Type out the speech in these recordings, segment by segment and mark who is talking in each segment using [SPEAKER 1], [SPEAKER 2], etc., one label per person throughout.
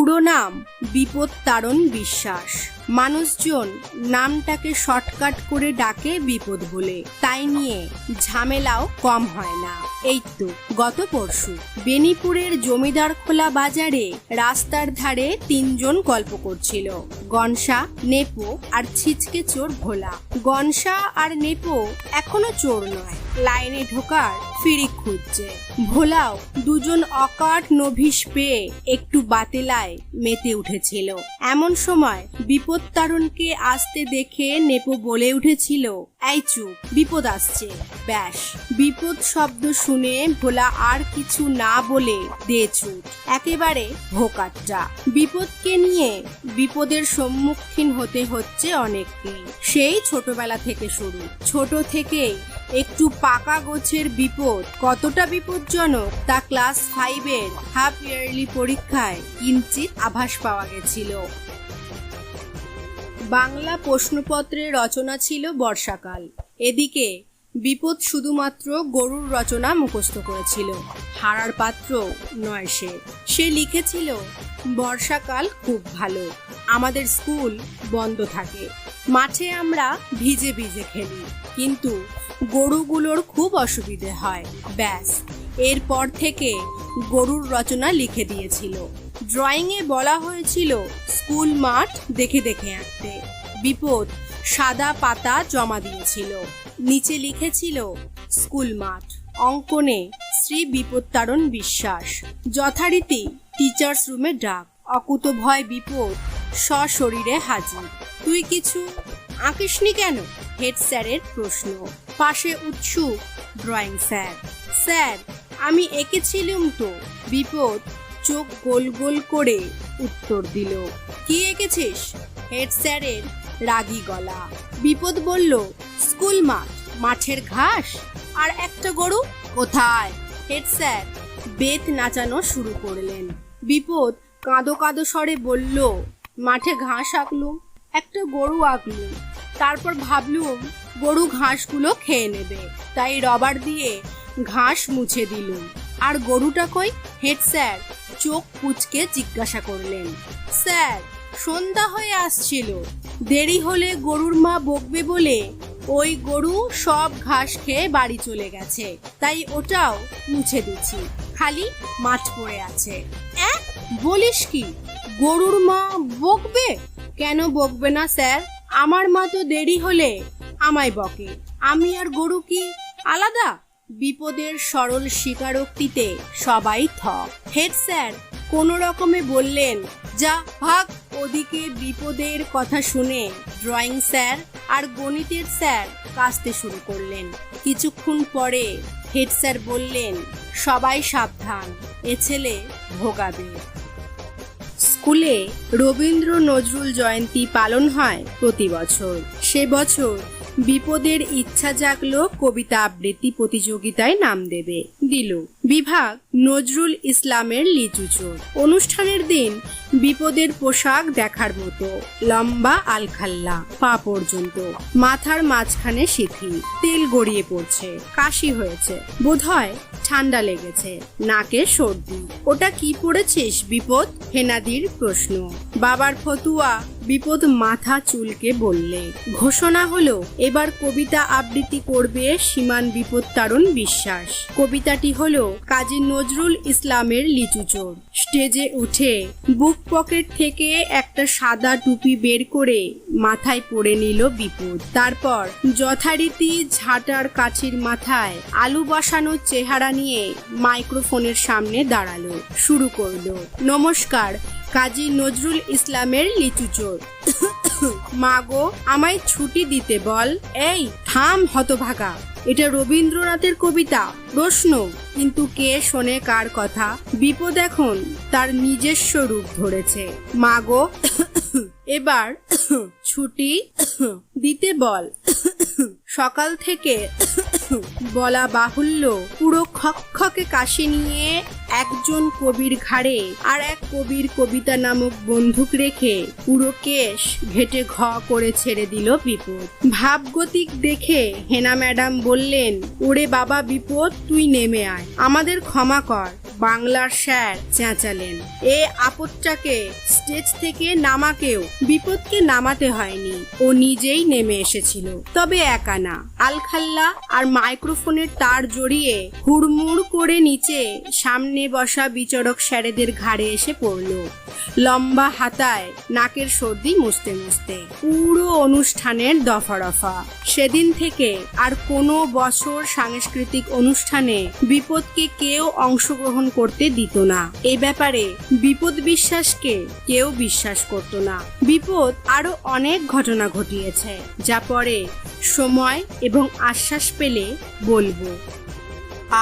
[SPEAKER 1] পুরো নাম বিপদ তারণ বিশ্বাস। মানুষজন নামটাকে শর্টকাট করে ডাকে বিপদ বলে, তাই নিয়ে ঝামেলাও কম হয় না। এই তো গত পরশু বেনিপুরের জমিদার খোলা বাজারে রাস্তার ধারে তিনজন গল্প করছিল, গনসা, নেপো আর ছিচকে চোর ভোলা। গনসা আর নেপো এখনো চোর নয়, লাইনে ঢোকার ফিরিক খুঁজছে। ভোলাও দুজন অকাট নভিস পেয়ে একটু বাতেলায় মেতে উঠেছিল। এমন সময় বিপদ তারণকে আসতে দেখে নেপো বলে উঠেছিল, এই চুপ, বিপদ আসছে। ব্যাস, বিপদ শব্দ শুনে ভোলা আর কিছু না বলে দে চুপ, একেবারে ভোকাট্টা। বিপদকে নিয়ে বিপদের সম্মুখীন হতে হচ্ছে অনেককে, সেই ছোটবেলা থেকে শুরু। ছোট থেকেই একটু পাকা গোছের বিপদ কতটা বিপজ্জনক তা ক্লাস 5-এর হাফ ইয়ারলি পরীক্ষায় কিঞ্চিত আভাস পাওয়া গেছিল। বাংলা প্রশ্নপত্রের রচনা ছিল বর্ষাকাল। এদিকে বিপদ শুধুমাত্র গরুর রচনা মুখস্থ করেছিল, হারার পাত্র নয় সে লিখেছিল, বর্ষাকাল খুব ভালো, আমাদের স্কুল বন্ধ থাকে, মাঠে আমরা ভিজে ভিজে খেলি, কিন্তু গরুগুলোর খুব অসুবিধে হয়। ব্যাস, এরপর থেকে গরুর রচনা লিখে দিয়েছিল। ড্রয়িংয়ে বলা হয়েছিল স্কুল মাঠ দেখে দেখে আঁকতে। বিপদ সাদা পাতা জমা দিয়েছিল, নিচে লিখেছিল স্কুল মাঠ, অঙ্কনে শ্রী বিপদ তারণ বিশ্বাস। যথারীতি টিচার্স রুমে ডাক, অকুতভয় বিপদ সশরীরে হাজির। তুই কিছু আঁকিসনি কেন? হেড স্যারের প্রশ্ন। পাশে উৎসুক ড্রয়িং স্যার। স্যার, আমি এঁকেছিলাম তো। বিপদ চোখ গোল গোল করে উত্তর দিল। কি এঁকেছিস? হেড স্যারের রাগী গলা। বিপদ বলল, স্কুল মাঠ, মাঠের ঘাস আর একটা গরু। কোথায়? হেড স্যার বেত নাচানো শুরু করলেন। বিপদ কাঁদো কাঁদো স্বরে বলল, মাঠে ঘাস আঁকলুম, একটা গরু আঁকলুম, তারপর ভাবলুম গরু ঘাসগুলো খেয়ে নেবে, তাই রবার দিয়ে ঘাস মুছে দিলুম। আর গরুটা কই? হেড স্যার চোখ কুঁচকে জিজ্ঞাসা করলেন। স্যার, সন্ধ্যা হয়ে আসছিল, দেরি হলে গরুর মা বকবে বলে ওই গরু সব ঘাস খেয়ে বাড়ি চলে গেছে, তাই ওটাও মুছে দিচ্ছি, খালি মাঠ পড়ে আছে। বলিস কি? গরুর মা বকবে? কেন বকবে না স্যার, আমার মা তো দেরি হলে আমায় বকে, আমি আর গরু কি আলাদা? বিপদের সরল স্বীকারোক্তিতে সবাই থ। হেড স্যার কোনো রকমে বললেন, যা ভাগ। ওদিকে বিপদের কথা শুনে ড্রয়িং স্যার আর গণিতের স্যার কাঁদতে শুরু করলেন। কিছুক্ষণ পরে হেড স্যার বললেন, সবাই সাবধান, এ ছেলে ভোগাবে। স্কুলে রবীন্দ্র নজরুল জয়ন্তী পালন হয় প্রতি বছর। সে বছর বিপদের ইচ্ছা জাগলো কবিতা আবৃত্তি প্রতিযোগিতায় নাম দেবে। দিল বিভাগ নজরুল ইসলামের লিচু চোর। অনুষ্ঠানের দিন বিপদের পোশাক দেখার মতো, লম্বা আলখাল্লা পা পর্যন্ত, মাথার মাঝখানে সিঁথি, তেল গড়িয়ে পড়ছে, কাশি হয়েছে, বোধহয় ঠান্ডা লেগেছে, নাকে সর্দি। ওটা কি পড়েছিস বিপদ? হেনাদির প্রশ্ন। বাবার ফতুয়া। বিপদ মাথা চুলকে বললে। ঘোষণা হলো, এবার কবিতা আবৃত্তি করবে সীমান বিপদ তারণ বিশ্বাস। কবিতাটি হলো কাজী নজরুল ইসলামের লিচু চোর। স্টেজে উঠে বুক পকেট থেকে একটা সাদা টুপি বের করে মাথায় পরে নিল বিপদ। তারপর যথারীতি ঝাঁটার কাঠির মাথায় আলু বসানো চেহারা নিয়ে মাইক্রোফোনের সামনে দাঁড়ালো, শুরু করলো, নমস্কার, কাজী নজরুল ইসলামের লিচু চোর। মা গো, আমায় ছুটি দিতে বল। এই থাম হতভাগা, এটা রবীন্দ্রনাথের কবিতা। প্রশ্ন, কিন্তু কে শোনে কার কথা? বিপদ এখন তার নিজস্ব রূপ ধরেছে। মা গো, এবার ছুটি দিতে বল। সকাল থেকে বলা বাহুল্য, পুরো খকখকে কাশি নিয়ে একজন কবির ঘাড়ে আর এক কবির কবিতা নামক বন্দুক রেখে পুরো কেশ ঘেটে ঘ করে ছেড়ে দিল বিপদ। ভাবগতিক দেখে হেনা ম্যাডাম বললেন, ওরে বাবা বিপদ, তুই নেমে আয়, আমাদের ক্ষমা কর। বাংলার স্যার চেঁচালেন, এ আপদটাকে স্টেজ থেকে নামাকেও বিপদকে নামাতে হয়নি, ও নিজেই নেমে এসেছিল। তবে একা না, আলখাল্লা আর মাইক্রোফোনের তার জড়িয়ে হুড়মুড় করে নিচে সামনে বসা বিচারক স্যারেদের ঘাড়ে এসে পড়ল। লম্বা হাতায় নাকের সর্দি মুছতে মুছতে পুরো অনুষ্ঠানের দফা রফা। সেদিন থেকে আর কোনো বছর সাংস্কৃতিক অনুষ্ঠানে বিপদকে কেউ অংশগ্রহণ করতে দিত না। এ ব্যাপারে বিপদ বিশ্বাসকে কেউ বিশ্বাস করত না। বিপদ আরো অনেক ঘটনা ঘটিয়েছে, যা পরে সময় এবং আশ্বাস পেলে বলবো।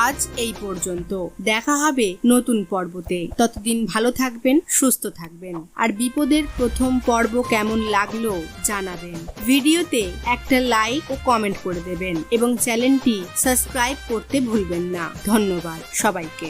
[SPEAKER 1] আজ এই পর্যন্ত, দেখা হবে নতুন পর্বতে। ততদিন ভালো থাকবেন, সুস্থ থাকবেন, আর বিপদের প্রথম পর্ব কেমন লাগলো জানাবেন। ভিডিওতে একটা লাইক ও কমেন্ট করে দেবেন এবং চ্যানেলটি সাবস্ক্রাইব করতে ভুলবেন না। ধন্যবাদ সবাইকে।